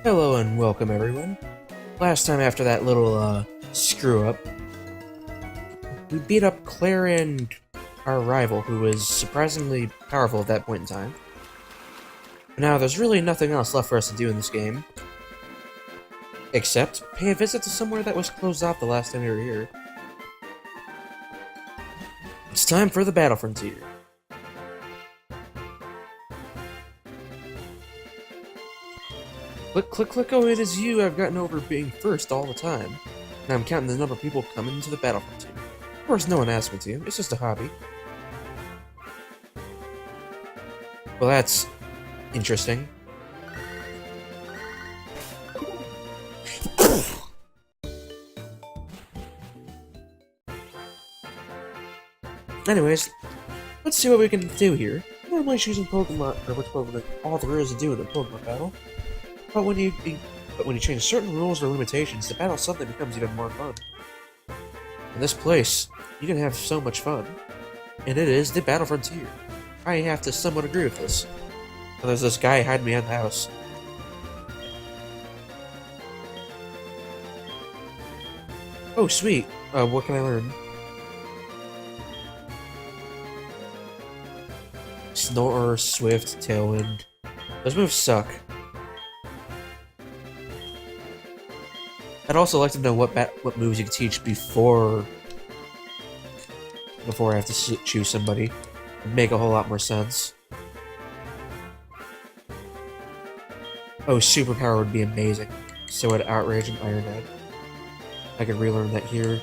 Hello and welcome everyone. Last time after that little screw up, we beat up Claire and our rival, who was surprisingly powerful at that point in time. But now there's really nothing else left for us to do in this game, except pay a visit to somewhere that was closed off the last time we were here. It's time for the Battle Frontier. Click, click, click, oh, it is you. I've gotten over being first all the time. And I'm counting the number of people coming into the Battle Frontier. Of course, no one asked me to. It's just a hobby. Well, that's interesting. Anyways, let's see what we can do here. Normally choosing Pokemon, or which Pokemon all there is to do in a Pokemon battle. But when you change certain rules or limitations, the battle suddenly becomes even more fun. In this place, you can have so much fun. And it is the Battle Frontier. I have to somewhat agree with this. Oh, there's this guy hiding behind the house. Oh, sweet. What can I learn? Snore, Swift, Tailwind. Those moves suck. I'd also like to know what moves you can teach before I have to choose somebody. It'd make a whole lot more sense. Oh, Superpower would be amazing. So would Outrage and Iron Head. I could relearn that here.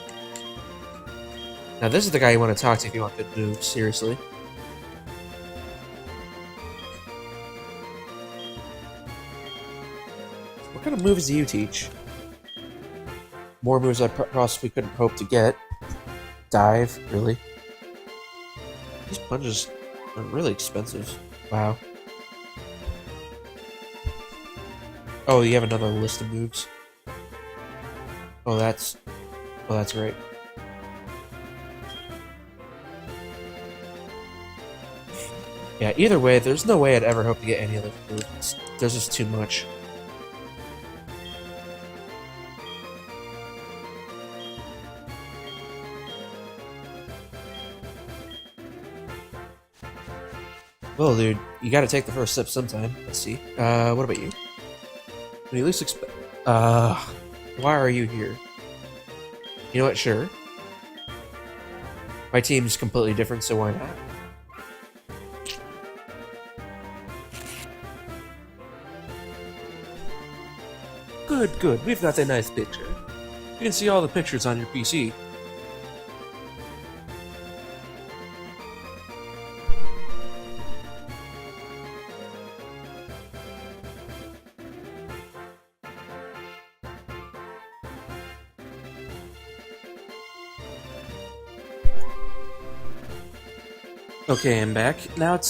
Now this is the guy you want to talk to if you want good moves, seriously. What kind of moves do you teach? More moves I possibly couldn't hope to get. Dive, really? These punches are really expensive. Wow. Oh, you have another list of moves? Oh, that's right. Yeah, either way, there's no way I'd ever hope to get any other moves. There's just too much. Well, dude, you gotta take the first step sometime. Let's see. What about you? When you least expect... why are you here? You know what, sure. My team's completely different, so why not? Good, good. We've got a nice picture. You can see all the pictures on your PC. Okay, I'm back. Now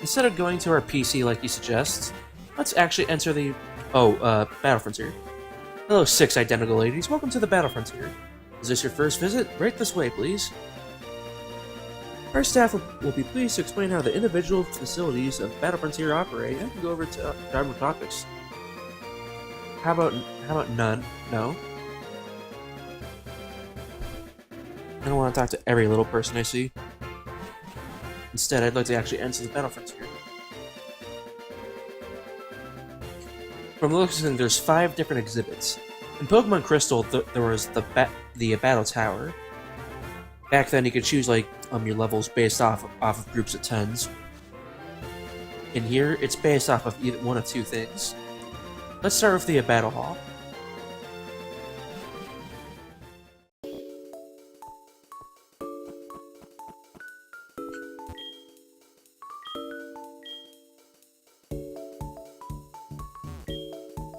instead of going to our PC like you suggest, let's actually enter the... Battle Frontier. Hello, 6 identical ladies. Welcome to the Battle Frontier. Is this your first visit? Right this way, please. Our staff will be pleased to explain how the individual facilities of Battle Frontier operate and can go over to driver topics. How about none? No? I don't want to talk to every little person I see. Instead, I'd like to actually enter the Battle Frontier. From the looks of things, there's 5 different exhibits. In Pokemon Crystal, there was the Battle Tower. Back then, you could choose like your levels based off of groups of 10s. In here, it's based off of either one of 2 things. Let's start with the Battle Hall.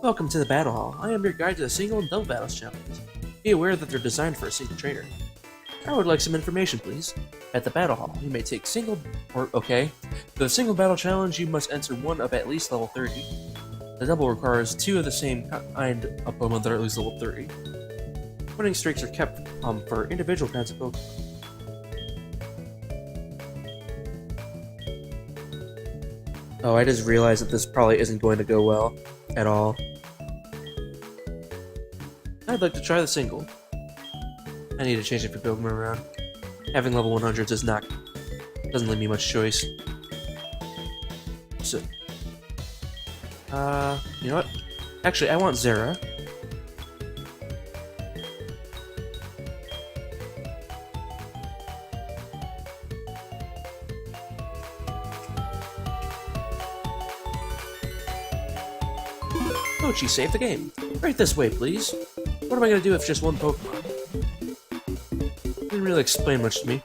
Welcome to the Battle Hall. I am your guide to the single and double battles challenges. Be aware that they're designed for a single trainer. I would like some information, please. At the Battle Hall, you may take For the single battle challenge, you must enter one of at least level 30. The double requires 2 of the same kind of Pokemon that are at least level 30. Winning streaks are kept for individual kinds of Pokemon. Oh, I just realized that this probably isn't going to go well at all. I'd like to try the single. I need to change it for Pokemon around. Having level 100s doesn't leave me much choice. So, you know what? Actually, I want Zera. Mochi, save the game. Right this way, please. What am I gonna do with just one Pokemon? Didn't really explain much to me.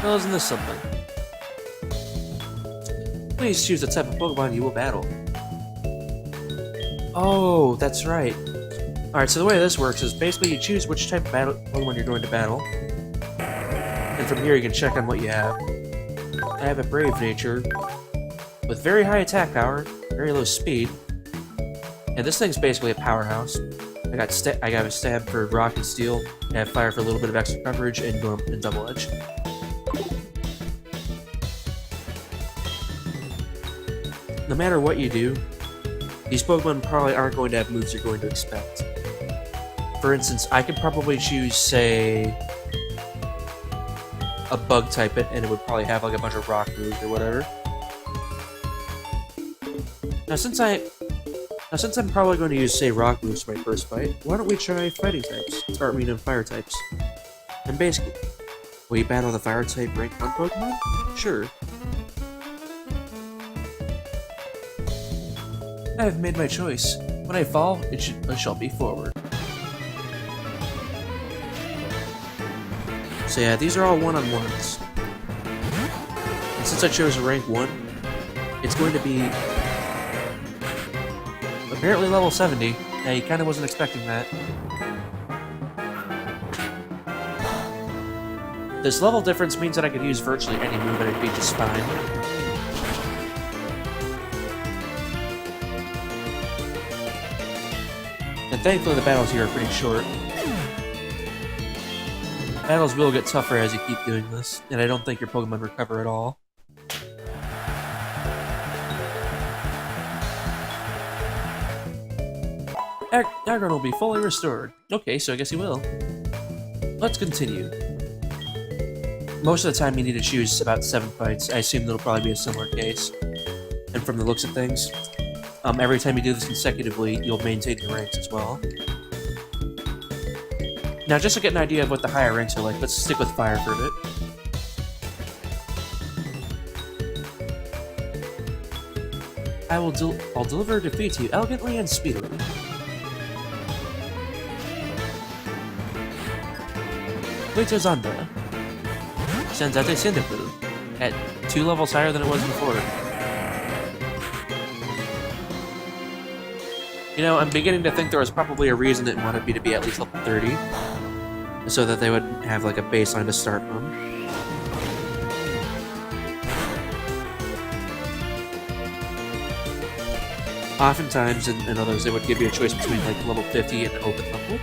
Well, isn't this something? Please choose the type of Pokemon you will battle. Oh, that's right. Alright, so the way this works is basically you choose which type of Pokemon you're going to battle. And from here you can check on what you have. I have a Brave Nature with very high attack power, very low speed. And this thing's basically a powerhouse. I got a Stab for Rock and Steel, I have Fire for a little bit of extra coverage, and Double Edge. No matter what you do, these Pokemon probably aren't going to have moves you're going to expect. For instance, I could probably choose, say, a Bug type it, and it would probably have like a bunch of rock moves or whatever. Now since I'm probably going to use, say, rock moves for my first fight, why don't we try fighting types? Or, I mean, fire types. And basically, will you battle the fire type rank 1 Pokemon? Sure. I have made my choice. When I fall, it shall be forward. So yeah, these are all one-on-ones. And since I chose a rank 1, it's going to be apparently level 70. Yeah, you kinda wasn't expecting that. This level difference means that I could use virtually any move and it'd be just fine. And thankfully the battles here are pretty short. Battles will get tougher as you keep doing this, and I don't think your Pokemon recover at all. Aggron will be fully restored. Okay, so I guess he will. Let's continue. Most of the time you need to choose about 7 fights. I assume that'll probably be a similar case. And from the looks of things, every time you do this consecutively, you'll maintain your ranks as well. Now, just to get an idea of what the higher ranks are like, let's stick with Fire for a bit. I'll deliver defeat to you elegantly and speedily. Waiter Zonda. Senzate Cyndaquil. At 2 levels higher than it was before. You know, I'm beginning to think there was probably a reason it wanted me to be at least level 30. So that they would have like a baseline to start from. Oftentimes, in others, they would give you a choice between like level 50 and open level.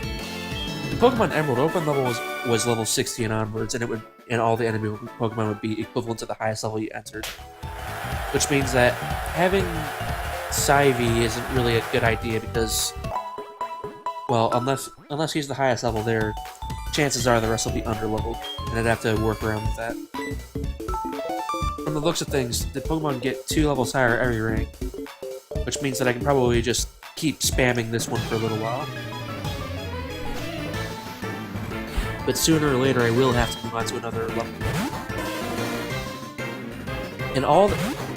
In Pokemon Emerald, open level was level 60 and onwards, and all the enemy Pokemon would be equivalent to the highest level you entered. Which means that having Psyve isn't really a good idea because, well, unless he's the highest level there, chances are the rest will be underleveled, and I'd have to work around with that. From the looks of things, the Pokemon get 2 levels higher every rank, which means that I can probably just keep spamming this one for a little while. But sooner or later, I will have to move on to another level. In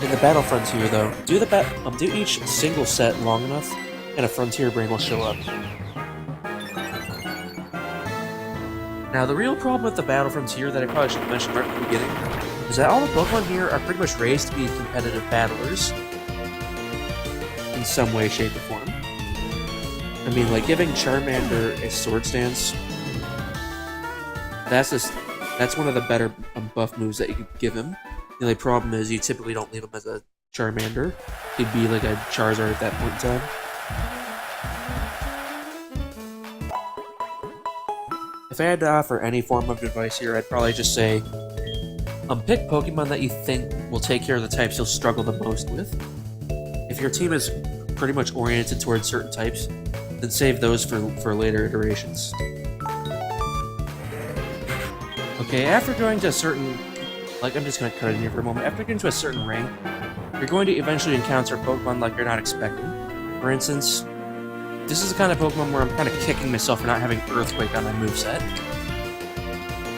the Battle Frontier, though, do each single set long enough, and a Frontier Brain will show up. Now, the real problem with the Battle Frontier that I probably should have mentioned right at the beginning is that all the Pokemon here are pretty much raised to be competitive battlers in some way, shape, or form. I mean, like, giving Charmander a Sword Stance, that's one of the better buff moves that you could give him. The only problem is you typically don't leave him as a Charmander. He'd be like a Charizard at that point in time. If I had to offer any form of advice here, I'd probably just say, Pick Pokemon that you think will take care of the types you'll struggle the most with. If your team is pretty much oriented towards certain types, then save those for later iterations. Okay, after going to a certain... Like, I'm just gonna cut it in here for a moment. After getting to a certain rank, you're going to eventually encounter Pokemon like you're not expecting. For instance, this is the kind of Pokemon where I'm kind of kicking myself for not having Earthquake on my moveset.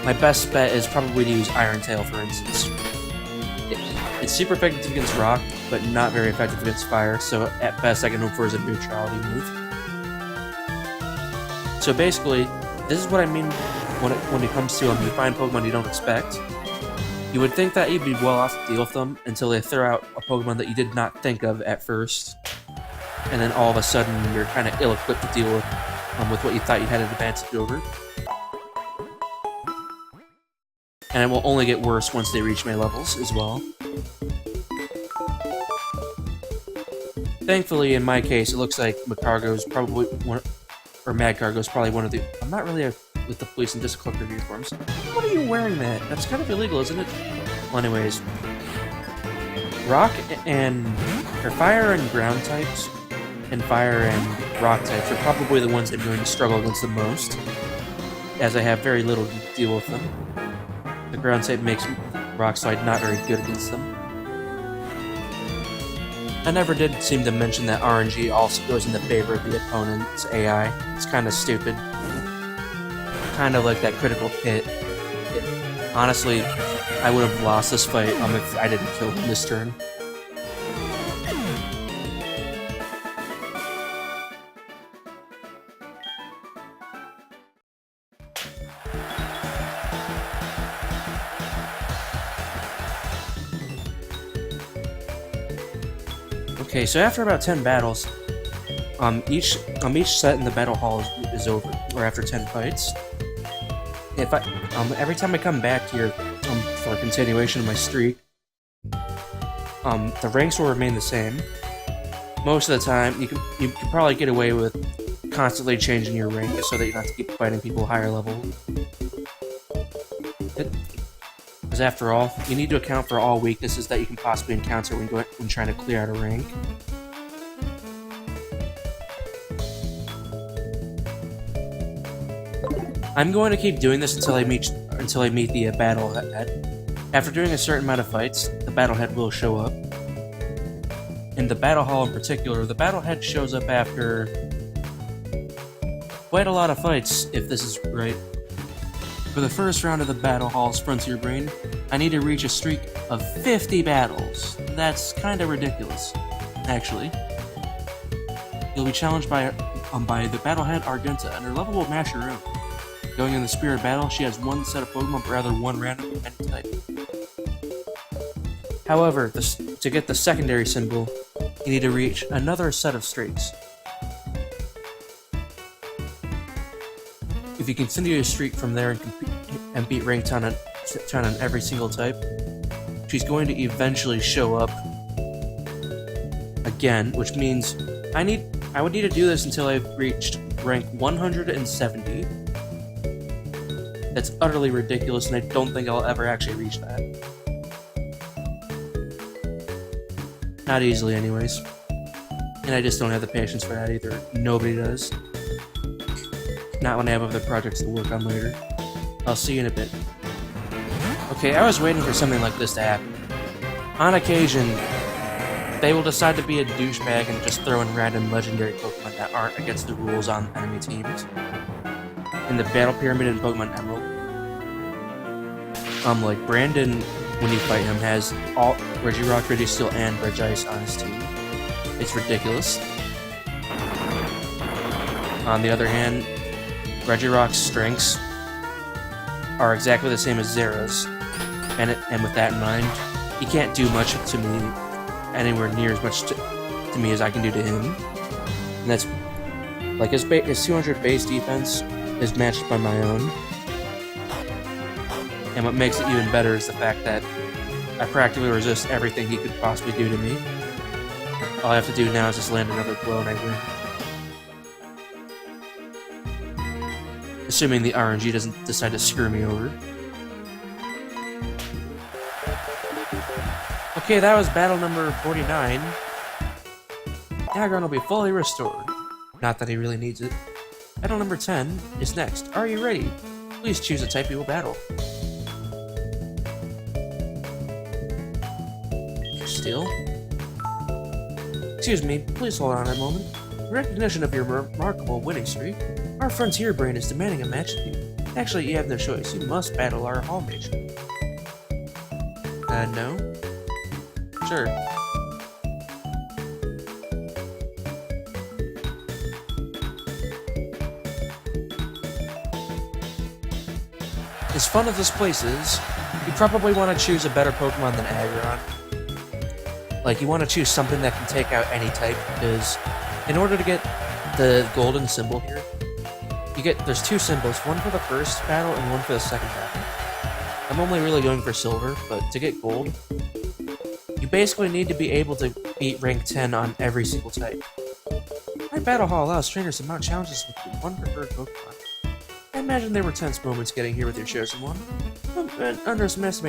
My best bet is probably to use Iron Tail, for instance. It's super effective against Rock, but not very effective against Fire, so at best I can hope for is a neutrality move. So basically, this is what I mean when it comes to you find Pokemon you don't expect. You would think that you'd be well off to deal with them until they throw out a Pokemon that you did not think of at first. And then all of a sudden, you're kind of ill-equipped to deal with what you thought you had an advantage over. And it will only get worse once they reach my levels as well. Thankfully, in my case, it looks like Magcargo's probably one, or Magcargo's probably one of the... I'm not really with the police and just collect their uniforms. What are you wearing that? That's kind of illegal, isn't it? Well, anyways. Rock and... or Fire and Ground types, and Fire and Rock types are probably the ones I'm going to struggle against the most, as I have very little to deal with them. The Ground type makes Rock Slide not very good against them. I never did seem to mention that RNG also goes in the favor of the opponent's AI. It's kind of stupid. Kind of like that critical hit. Honestly, I would have lost this fight if I didn't kill him this turn. Okay, so after about 10 battles, each set in the battle hall is over, or after 10 fights. If every time I come back here for a continuation of my streak, the ranks will remain the same. Most of the time, you can probably get away with constantly changing your rank so that you don't have to keep fighting people higher level. Because after all, you need to account for all weaknesses that you can possibly encounter when trying to clear out a rank. I'm going to keep doing this until I meet the battle head. After doing a certain amount of fights, the battle head will show up. In the battle hall in particular, the battle head shows up after quite a lot of fights, if this is right. For the first round of the Battle Hall's Frontier Brain, I need to reach a streak of 50 battles. That's kinda ridiculous, actually. You'll be challenged by the Battlehead Argenta, and her level will match your own. Going in the Spirit Battle, she has one set of Pokemon, but rather one random of any type. However, to get the secondary symbol, you need to reach another set of streaks. If you continue your streak from there and beat rank 10 on every single type, she's going to eventually show up again, which means I would need to do this until I've reached rank 170. That's utterly ridiculous, and I don't think I'll ever actually reach that. Not easily, anyways. And I just don't have the patience for that either. Nobody does. Not when I have other projects to work on later. I'll see you in a bit. Okay, I was waiting for something like this to happen. On occasion, they will decide to be a douchebag and just throw in random legendary Pokemon that aren't against the rules on enemy teams. In the Battle Pyramid in Pokemon Emerald, like Brandon, when you fight him, has all Regirock, Registeel, and Regice on his team. It's ridiculous. On the other hand, Regirock's strengths are exactly the same as Zera's, and with that in mind, he can't do much to me, anywhere near as much to me as I can do to him. And that's like his 200 base defense is matched by my own. And what makes it even better is the fact that I practically resist everything he could possibly do to me. All I have to do now is just land another blow and I win. Assuming the RNG doesn't decide to screw me over. Okay, that was battle number 49. Aggron will be fully restored. Not that he really needs it. Battle number 10 is next. Are you ready? Please choose a type you will battle. Steel? Excuse me, please hold on a moment. In recognition of your remarkable winning streak, our Frontier Brain is demanding a match with you. Actually, you have no choice. You must battle our Hall Mage. No? Sure. As fun as this place is, you probably want to choose a better Pokemon than Aggron. Like, you want to choose something that can take out any type, because in order to get the golden symbol here, there's two symbols, one for the first battle and one for the second battle. I'm only really going for silver, but to get gold, you basically need to be able to beat rank 10 on every single type. My battle hall allows trainers to mount challenges with one preferred Pokemon. I imagine there were tense moments getting here with your chosen one. But understand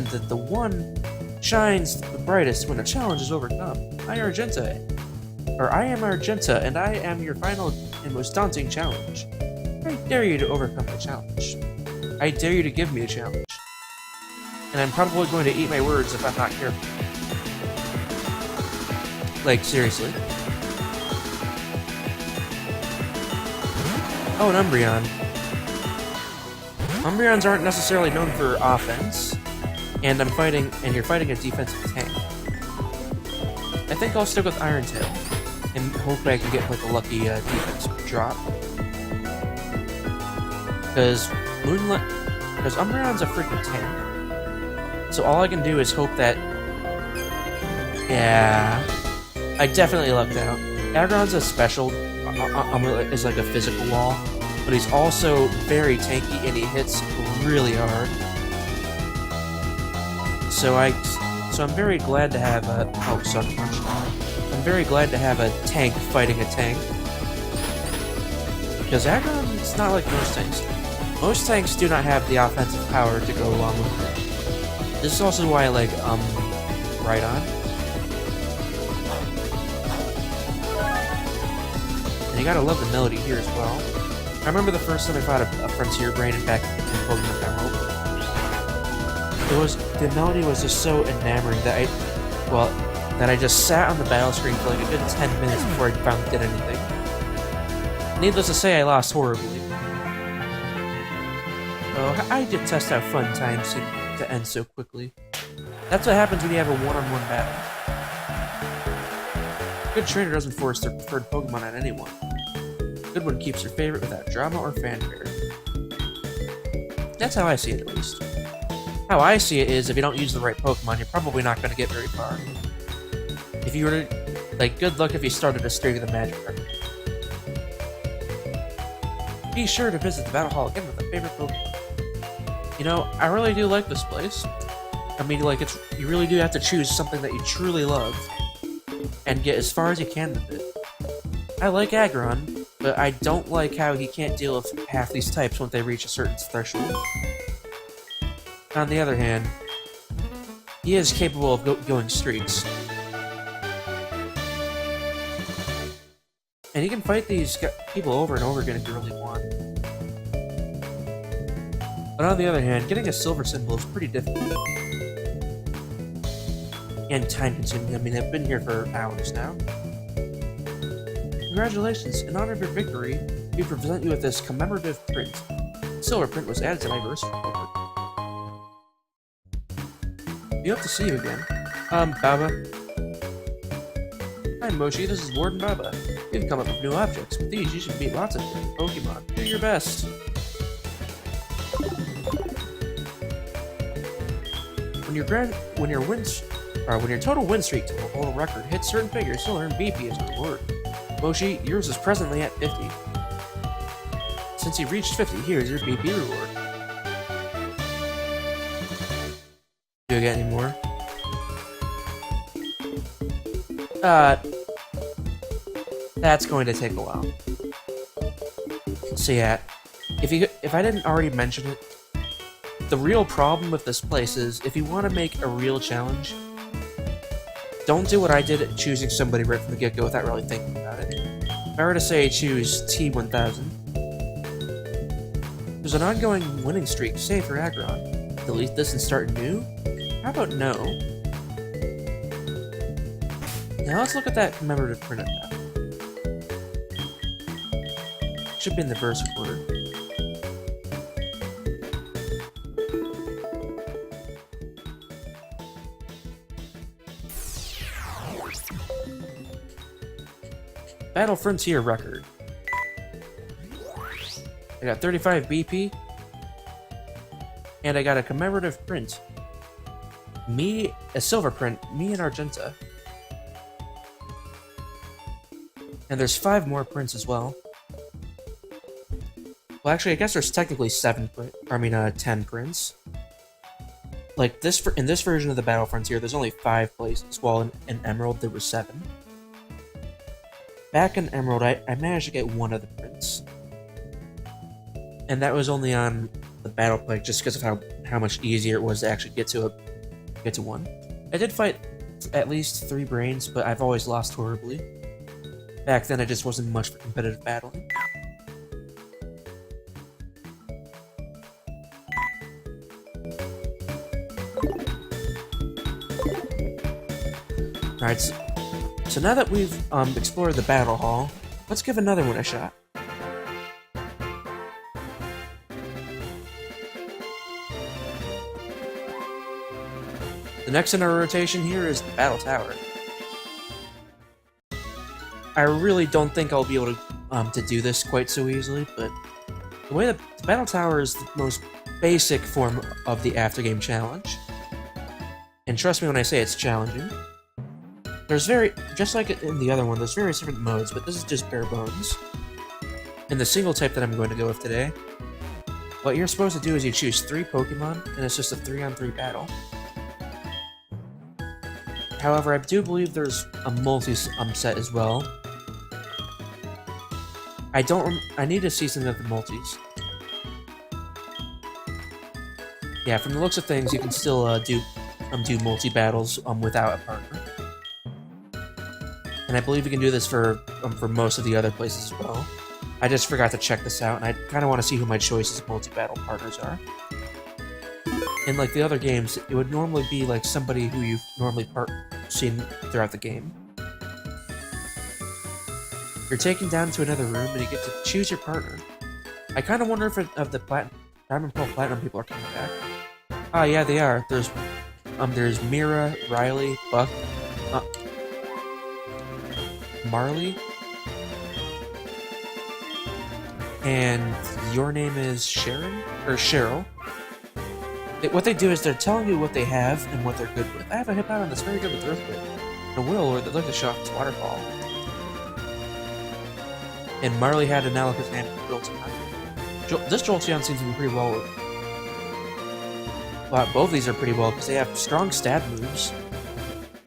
that the one shines the brightest when a challenge is overcome. I am Argenta, and I am your final and most daunting challenge. I dare you to overcome my challenge. I dare you to give me a challenge. And I'm probably going to eat my words if I'm not careful. Like, seriously. Oh, an Umbreon. Umbreons aren't necessarily known for offense, and you're fighting a defensive tank. I think I'll stick with Iron Tail, and hope I can get like a lucky defense drop. Because Umbreon's a freaking tank. So all I can do is hope that... Yeah... I definitely lucked out. Aggron's a special... is like a physical wall, but he's also very tanky and he hits really hard. So I'm very glad to have a... Oh, Sun Punch. I'm very glad to have a tank fighting a tank. Because Aggron is not like most tanks. Most tanks do not have the offensive power to go along with it. This is also why I like, Rhydon. And you gotta love the melody here as well. I remember the first time I fought a Frontier Brain back in Pokemon Emerald. The melody was just so enamoring that I just sat on the battle screen for like a good 10 minutes before I finally did anything. Needless to say, I lost horribly. Oh, I detest how fun times seem to end so quickly. That's what happens when you have a one-on-one battle. A good trainer doesn't force their preferred Pokemon on anyone. A good one keeps their favorite without drama or fanfare. That's how I see it, at least. How I see it is, if you don't use the right Pokemon, you're probably not going to get very far. If you were to... Like, good luck if you started a streak of the Magikarp. Be sure to visit the Battle Hall again with a favorite Pokemon. You know, I really do like this place. I mean, like, you really do have to choose something that you truly love and get as far as you can with it. I like Aggron, but I don't like how he can't deal with half these types once they reach a certain threshold. On the other hand, he is capable of going streaks. And he can fight these people over and over again if you really want. But on the other hand, getting a silver symbol is pretty difficult. And time-consuming. I mean, I've been here for hours now. Congratulations! In honor of your victory, we present you with this commemorative print. The silver print was added to my anniversary card. We hope to see you again. Baba. Hi, Mochi, this is Warden Baba. We've come up with new objects. With these, you should beat lots of different Pokemon. Do your best. When your total win streak to hold a record hits certain figures, you'll earn BP as a reward. Mochi, yours is presently at 50. Since you reached 50, here's your BP reward. Do I get any more? That's going to take a while. So yeah, if I didn't already mention it, the real problem with this place is, if you want to make a real challenge, don't do what I did at choosing somebody right from the get-go without really thinking about it. If I were to say choose T1000, there's an ongoing winning streak, save for Aggron. Delete this and start new? How about no? Now let's look at that commemorative printout map. Should be in the verse order. Battle Frontier record. I got 35 BP, and I got a commemorative print. Me, a silver print, me and Argenta. And there's 5 more prints as well. Well, actually, I guess there's technically 10 prints. Like, in this version of the Battle Frontier, there's only 5 places, while in Emerald there were 7. Back in Emerald, I managed to get 1 of the prints. And that was only on the Battle Plague, just because of how much easier it was to actually get to one. I did fight at least 3 brains, but I've always lost horribly. Back then, I just wasn't much for competitive battling. Alright, so now that we've explored the battle hall, let's give another one a shot. The next in our rotation here is the Battle Tower. I really don't think I'll be able to do this quite so easily, but the way the Battle Tower is the most basic form of the aftergame challenge. And trust me when I say it's challenging. There's just like in the other one, there's various different modes, but this is just bare bones. In the single type that I'm going to go with today, what you're supposed to do is you choose 3 Pokemon, and it's just a 3-on-3 battle. However, I do believe there's a multi-set as well. I need to see some of the multis. Yeah, from the looks of things, you can still do multi-battles without a partner. And I believe you can do this for most of the other places as well. I just forgot to check this out, and I kind of want to see who my choices of multi-battle partners are. In like the other games, it would normally be like somebody who you've normally seen throughout the game. You're taken down to another room, and you get to choose your partner. I kind of wonder if the Diamond Pearl Platinum people are coming back. Ah, yeah, they are. There's Mira, Riley, Buck, Marley, and your name is Sharon or Cheryl. What they do is they're telling you what they have and what they're good with. I have a Hippowdon that's very good with Earthquake, and a Will that like to shock its Waterfall. And Marley had an Alakazam and Jolteon. This Jolteon seems to be pretty well. Well, both of these are pretty well because they have strong stab moves,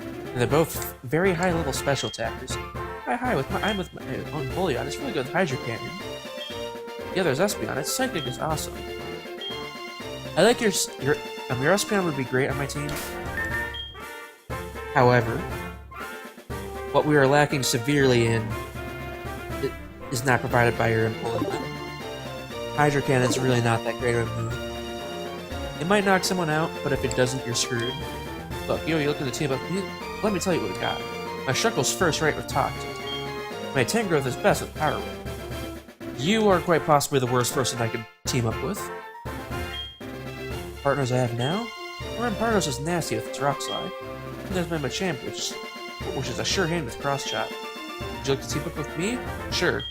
and they're both very high level special attackers. I'm with my own Bullion. It's really good with Hydro Cannon. Yeah, there's Espeon. Its Psychic is awesome. I like your Espeon would be great on my team. However, what we are lacking severely in is not provided by your Impulse. Hydro Cannon's really not that great of a move. It might knock someone out, but if it doesn't, you're screwed. Look, you look at the team up. Let me tell you what we got. My Shuckle's first rate with Talk. My Tangrowth is best with Power Whip. You are quite possibly the worst person I could team up with. Partners I have now? Oran Pardos is nasty with its Rock Slide. And there's my Machamp, which is a sure hand with Cross Chop. Would you like to team up with me? Sure.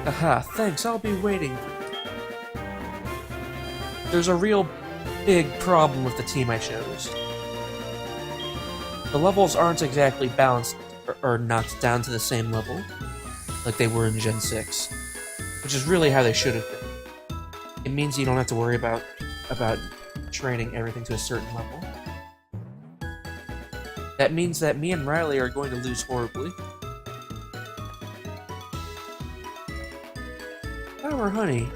Aha, thanks, I'll be waiting. There's a real big problem with the team I chose. The levels aren't exactly balanced or knocked down to the same level like they were in Gen 6, which is really how they should have been. It means you don't have to worry about training everything to a certain level. That means that me and Riley are going to lose horribly. If I were Honey,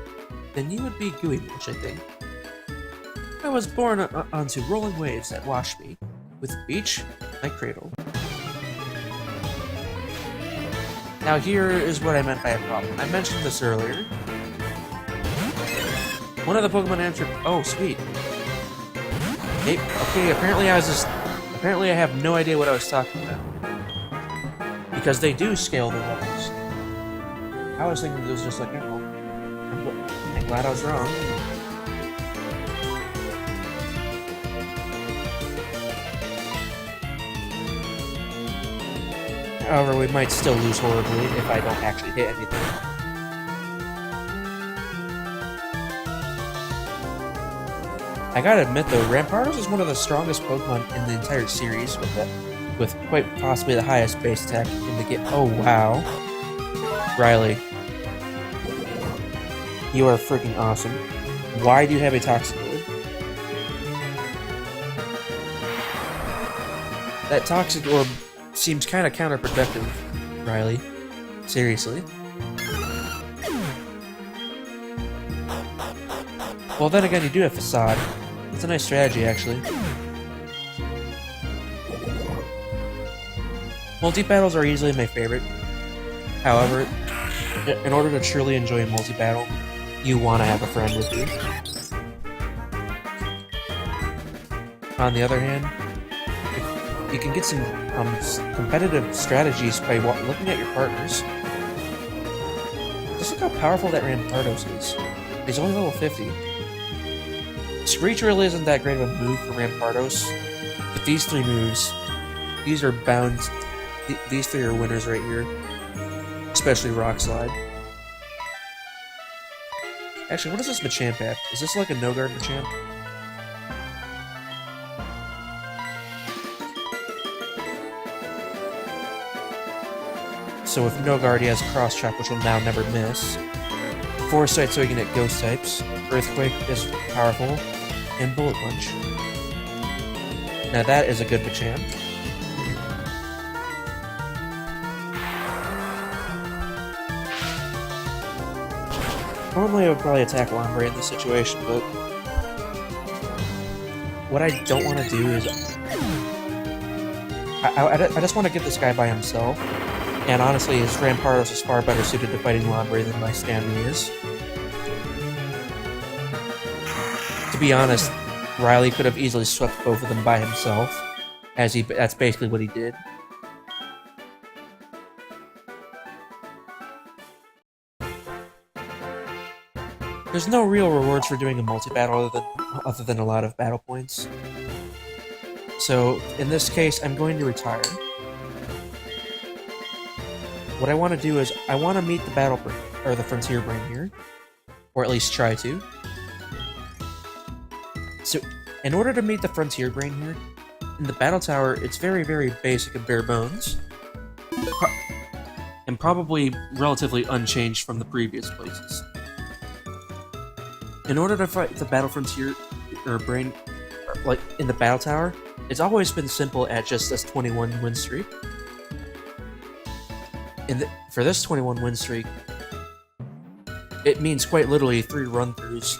then you would be Gooey Mulch, I think. I was born onto rolling waves that washed me, with the beach my cradle. Now here is what I meant by a problem. I mentioned this earlier. One of the Pokemon answered, oh sweet. Hey, okay, apparently I have no idea what I was talking about. Because they do scale the levels. I was thinking it was just like, you know, I'm glad I was wrong. However, we might still lose horribly if I don't actually hit anything. I gotta admit though, Rampardos is one of the strongest Pokemon in the entire series, with quite possibly the highest base attack in the game. Oh wow. Riley. You are freaking awesome. Why do you have a Toxic Orb? That Toxic Orb seems kind of counterproductive, Riley. Seriously. Well, then again, you do have Facade. It's a nice strategy, actually. Multi-battles are easily my favorite. However, in order to truly enjoy a multi-battle, you want to have a friend with you. On the other hand, you can get some competitive strategies by looking at your partners. Just look how powerful that Rampardos is. He's only level 50. Screech really isn't that great of a move for Rampardos, but these three moves, these are bound. These three are winners right here, especially Rock Slide. Actually, what does this Machamp have? Is this like a no-guard Machamp? So with no guard, he has Cross Chop, which will now never miss. Foresight, so he can hit Ghost types. Earthquake is powerful, and Bullet Punch. Now that is a good Machamp. Normally I would probably attack Lombre in this situation, but what I don't want to do is I just want to get this guy by himself. And honestly, his Rampardos is far better suited to fighting Lombre than my Stanley is. To be honest, Riley could have easily swept both of them by himself, that's basically what he did. There's no real rewards for doing a multi-battle other than a lot of battle points. So, in this case, I'm going to retire. What I want to do is, I want to meet the Battle Brain, or the Frontier Brain here. Or at least try to. So, in order to meet the Frontier Brain here, in the Battle Tower, it's very, very basic and bare bones. And probably relatively unchanged from the previous places. In order to fight the Battle Frontier, or Brain, like, in the Battle Tower, it's always been simple at just this 21 win streak. For this 21 win streak, it means quite literally 3 run-throughs.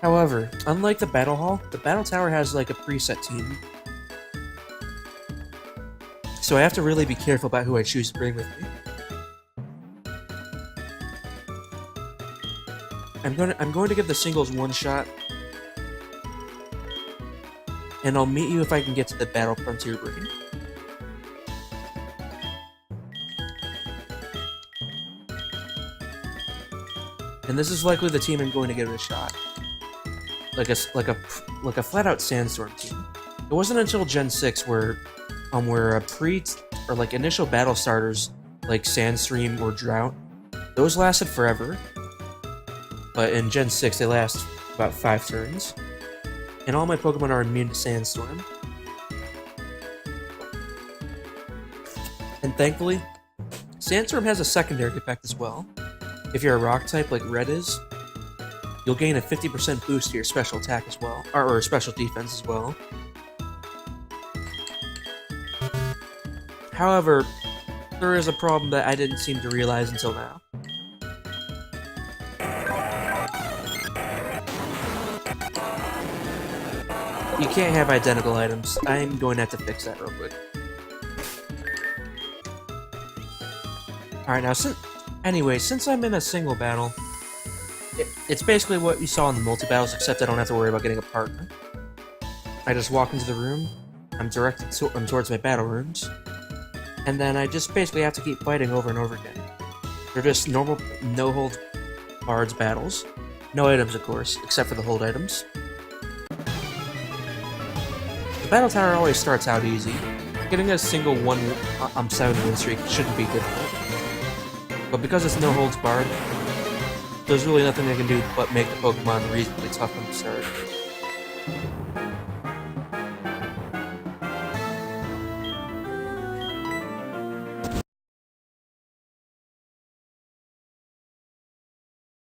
However, unlike the Battle Hall, the Battle Tower has like a preset team. So I have to really be careful about who I choose to bring with me. I'm going to give the singles one shot, and I'll meet you if I can get to the Battle Frontier Brain. And this is likely the team I'm going to give it a shot. Like a flat-out Sandstorm team. It wasn't until Gen 6 where initial battle starters like Sandstream or Drought, those lasted forever. But in Gen 6 they last about 5 turns. And all my Pokemon are immune to Sandstorm. And thankfully, Sandstorm has a secondary effect as well. If you're a rock type like Red is, you'll gain a 50% boost to your special attack as well, or special defense as well. However, there is a problem that I didn't seem to realize until now. You can't have identical items. I'm going to have to fix that real quick. Alright, now, since I'm in a single battle, it's basically what you saw in the multi-battles, except I don't have to worry about getting a partner. I just walk into the room, I'm directed towards my battle rooms, and then I just basically have to keep fighting over and over again. They're just normal, no-holds-barred battles. No items, of course, except for the hold items. The battle tower always starts out easy. Getting a single 7 win streak shouldn't be difficult. But because it's no holds barred, there's really nothing they can do but make the Pokemon reasonably tough from the start.